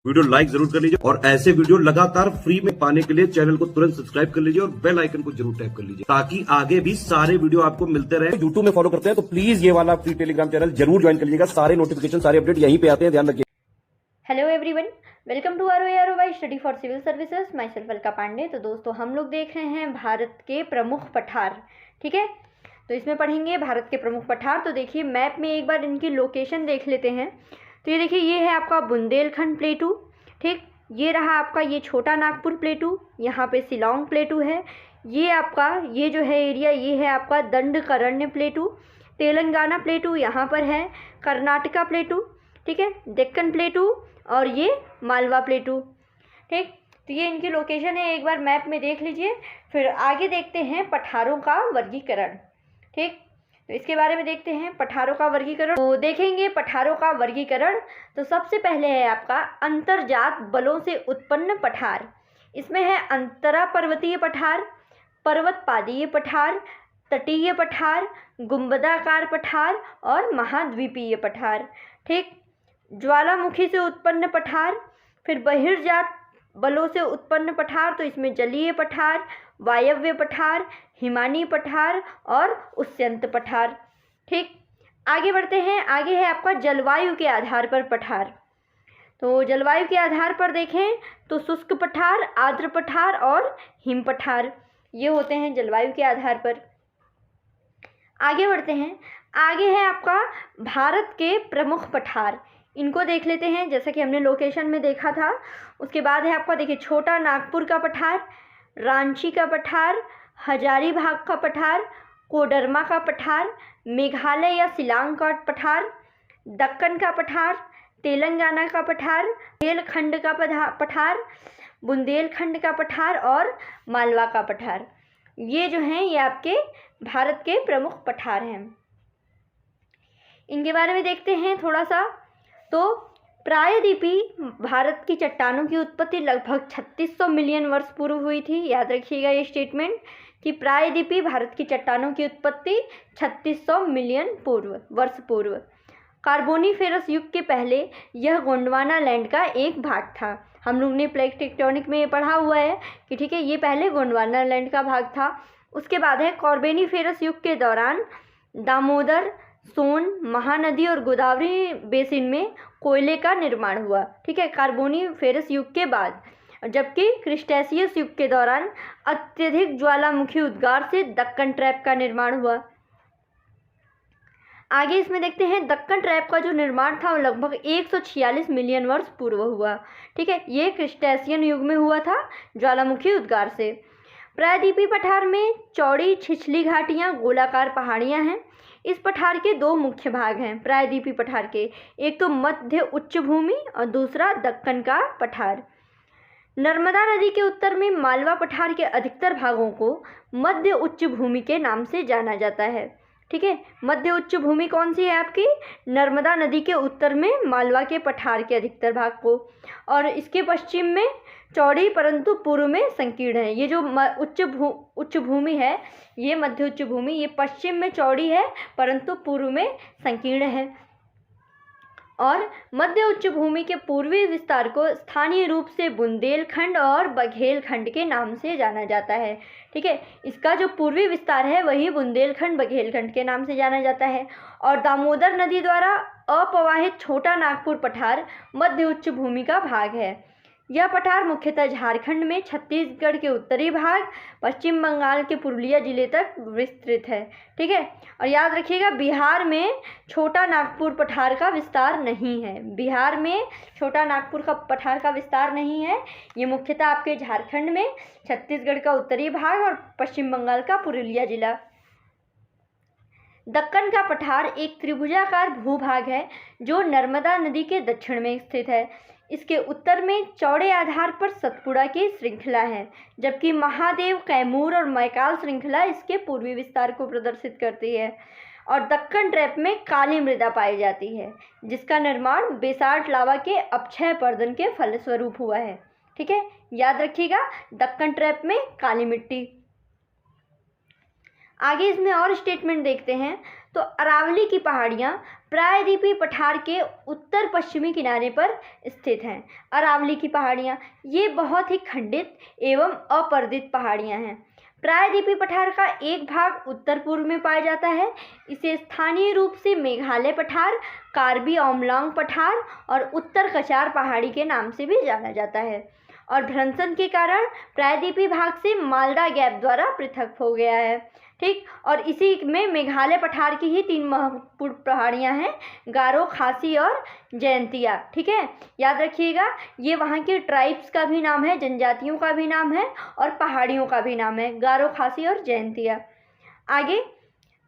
Video like जरूर कर लीजिए और ऐसे वीडियो लगातार फ्री में पाने के लिए चैनल को तुरंत सब्सक्राइब कर लीजिए और बेल आइकन को जरूर टैप कर लीजिए ताकि आगे भी सारे वीडियो आपको मिलते रहे। यूट्यूब में फॉलो करते हैं तो प्लीज ये वाला फ्री टेलीग्राम चैनल जरूर ज्वाइन कर लीजिएगा। सारे नोटिफिकेशन सारे अपडेट यहीं पे आते हैं, ध्यान रखिए। Hello everyone, welcome to ROI study for civil services. Myself Alka Pandey. तो दोस्तों हम लोग देख रहे हैं भारत के प्रमुख पठार, ठीक है। तो इसमें पढ़ेंगे भारत के प्रमुख पठार। तो देखिए मैप में एक बार इनकी लोकेशन देख लेते हैं। तो ये देखिए, ये है आपका बुंदेलखंड प्लेटू, ठीक। ये रहा आपका ये छोटा नागपुर प्लेटू, यहाँ पे शिलोंग प्लेटू है। ये आपका ये जो है एरिया, ये है आपका दंडकारण्य प्लेटू। तेलंगाना प्लेटू यहाँ पर है, कर्नाटका प्लेटू, ठीक है, डेक्कन प्लेटू और ये मालवा प्लेटू, ठीक। तो ये इनकी लोकेशन है, एक बार मैप में देख लीजिए। फिर आगे देखते हैं पठारों का वर्गीकरण, ठीक। तो इसके बारे में देखते हैं पठारों का वर्गीकरण। तो देखेंगे पठारों का वर्गीकरण। तो सबसे पहले है आपका अंतर्जात बलों से उत्पन्न पठार। इसमें है अंतरा पर्वतीय पठार, पर्वत पादीय पठार, तटीय पठार, गुंबदाकार पठार और महाद्वीपीय पठार, ठीक। ज्वालामुखी से उत्पन्न पठार, फिर बहिर्जात बलों से उत्पन्न पठार। तो इसमें जलीय पठार, वायव्य पठार, हिमानी पठार और उस्यंत पठार, ठीक। आगे बढ़ते हैं। आगे है आपका जलवायु के आधार पर पठार। तो जलवायु के आधार पर देखें तो शुष्क पठार, आर्द्र पठार और हिम पठार, ये होते हैं जलवायु के आधार पर। आगे बढ़ते हैं। आगे है आपका भारत के प्रमुख पठार, इनको देख लेते हैं जैसा कि हमने लोकेशन में देखा था। उसके बाद है आपका देखिए छोटा नागपुर का पठार, रांची का पठार, हजारीबाग का पठार, कोडरमा का पठार, मेघालय या शिलांग का पठार, दक्कन का पठार, तेलंगाना का पठार, बुंदेलखंड का पठार, बुंदेलखंड का पठार और मालवा का पठार। ये जो हैं ये आपके भारत के प्रमुख पठार हैं। इनके बारे में देखते हैं थोड़ा सा। तो प्रायद्वीपी भारत की चट्टानों की उत्पत्ति लगभग 3600 मिलियन वर्ष पूर्व हुई थी। याद रखिएगा ये स्टेटमेंट कि प्रायद्वीपी भारत की चट्टानों की उत्पत्ति 3600 मिलियन वर्ष पूर्व। कार्बोनीफेरस युग के पहले यह गोंडवाना लैंड का एक भाग था। हम लोग ने प्लेट टेक्टोनिक में पढ़ा हुआ है कि ठीक है, ये पहले गोंडवाना लैंड का भाग था। उसके बाद है कार्बोनीफेरस युग के दौरान दामोदर, सोन, महानदी और गोदावरी बेसिन में कोयले का निर्माण हुआ, ठीक है, कार्बोनीफेरस युग के बाद। जबकि क्रिस्टेशियस युग के दौरान अत्यधिक ज्वालामुखी उद्गार से दक्कन ट्रैप का निर्माण हुआ। आगे इसमें देखते हैं दक्कन ट्रैप का जो निर्माण था वो लगभग 146 मिलियन वर्ष पूर्व हुआ, ठीक है। ये क्रिस्टेशियन युग में हुआ था ज्वालामुखी उद्गार से। प्रायद्वीपी पठार में चौड़ी छिछली घाटियाँ, गोलाकार पहाड़ियाँ हैं। इस पठार के दो मुख्य भाग हैं प्रायद्वीपी पठार के, एक तो मध्य उच्च भूमि और दूसरा दक्कन का पठार। नर्मदा नदी के उत्तर में मालवा पठार के अधिकतर भागों को मध्य उच्च भूमि के नाम से जाना जाता है, ठीक है। मध्य उच्च भूमि कौन सी है आपकी? नर्मदा नदी के उत्तर में मालवा के पठार के अधिकतर भाग को, और इसके पश्चिम में चौड़ी परंतु पूर्व में संकीर्ण है। ये जो उच्च भूमि है, ये मध्य उच्च भूमि, ये पश्चिम में चौड़ी है परंतु पूर्व में संकीर्ण है। और मध्य उच्च भूमि के पूर्वी विस्तार को स्थानीय रूप से बुंदेलखंड और बघेलखंड के नाम से जाना जाता है, ठीक है। इसका जो पूर्वी विस्तार है वही बुंदेलखंड बघेलखंड के नाम से जाना जाता है। और दामोदर नदी द्वारा अपवाहित छोटा नागपुर पठार मध्य उच्च भूमि का भाग है। यह पठार मुख्यतः झारखंड में छत्तीसगढ़ के उत्तरी भाग, पश्चिम बंगाल के पुरुलिया जिले तक विस्तृत है, ठीक है। और याद रखिएगा बिहार में छोटा नागपुर पठार का विस्तार नहीं है। बिहार में छोटा नागपुर का पठार का विस्तार नहीं है। ये मुख्यतः आपके झारखंड में, छत्तीसगढ़ का उत्तरी भाग और पश्चिम बंगाल का पुरुलिया जिला। दक्कन का पठार एक त्रिभुजाकार भूभाग है जो नर्मदा नदी के दक्षिण में स्थित है। इसके उत्तर में चौड़े आधार पर सतपुड़ा की श्रृंखला है, जबकि महादेव, कैमूर और मैकाल श्रृंखला इसके पूर्वी विस्तार को प्रदर्शित करती है। और दक्कन ट्रैप में काली मृदा पाई जाती है जिसका निर्माण बेसाल्ट लावा के अपक्षय पर्दन के फलस्वरूप हुआ है, ठीक है। याद रखिएगा दक्कन ट्रैप में काली मिट्टी। आगे इसमें और स्टेटमेंट देखते हैं तो अरावली की पहाड़ियाँ प्रायद्वीपीय पठार के उत्तर पश्चिमी किनारे पर स्थित हैं। अरावली की पहाड़ियाँ ये बहुत ही खंडित एवं अपर्दित पहाड़ियाँ हैं। प्रायद्वीपीय पठार का एक भाग उत्तर पूर्व में पाया जाता है। इसे स्थानीय रूप से मेघालय पठार, कार्बी आंगलोंग पठार और उत्तर कचार पहाड़ी के नाम से भी जाना जाता है। और भ्रंशन के कारण प्रायद्वीपीय भाग से मालदा गैप द्वारा पृथक हो गया है। ठीक, और इसी में मेघालय पठार की ही 3 महत्वपूर्ण पहाड़ियाँ हैं, गारो, खासी और जयंतिया। ठीक है, याद रखिएगा, ये वहाँ के ट्राइब्स का भी नाम है, जनजातियों का भी नाम है और पहाड़ियों का भी नाम है, गारो, खासी और जयंतिया। आगे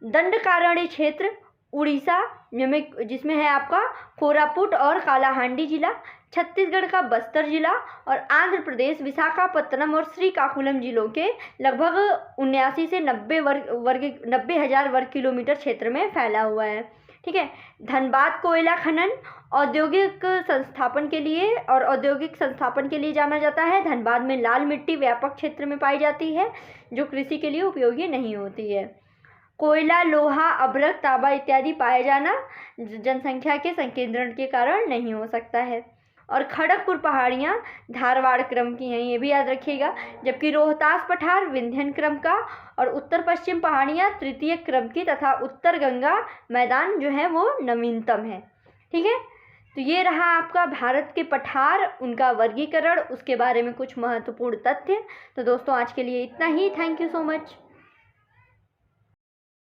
दंडकारण्य क्षेत्र उड़ीसा जिसमें है आपका कोरापुट और कालाहांडी जिला, छत्तीसगढ़ का बस्तर जिला और आंध्र प्रदेश विशाखापत्तनम और श्रीकाकुलम जिलों के लगभग 79 से 90,000 वर्ग किलोमीटर क्षेत्र में फैला हुआ है। ठीक है, धनबाद कोयला खनन औद्योगिक संस्थापन के लिए जाना जाता है। धनबाद में लाल मिट्टी व्यापक क्षेत्र में पाई जाती है जो कृषि के लिए उपयोगी नहीं होती है। कोयला, लोहा, अभ्रक, तांबा इत्यादि पाए जाना जनसंख्या के संकेंद्रण के कारण नहीं हो सकता है। और खड़गपुर पहाड़ियाँ धारवाड़ क्रम की हैं, ये भी याद रखिएगा, जबकि रोहतास पठार विंध्यन क्रम का और उत्तर पश्चिम पहाड़ियाँ तृतीय क्रम की तथा उत्तर गंगा मैदान जो है वो नवीनतम है। ठीक है, तो ये रहा आपका भारत के पठार, उनका वर्गीकरण, उसके बारे में कुछ महत्वपूर्ण तथ्य। तो दोस्तों आज के लिए इतना ही। Thank you so much.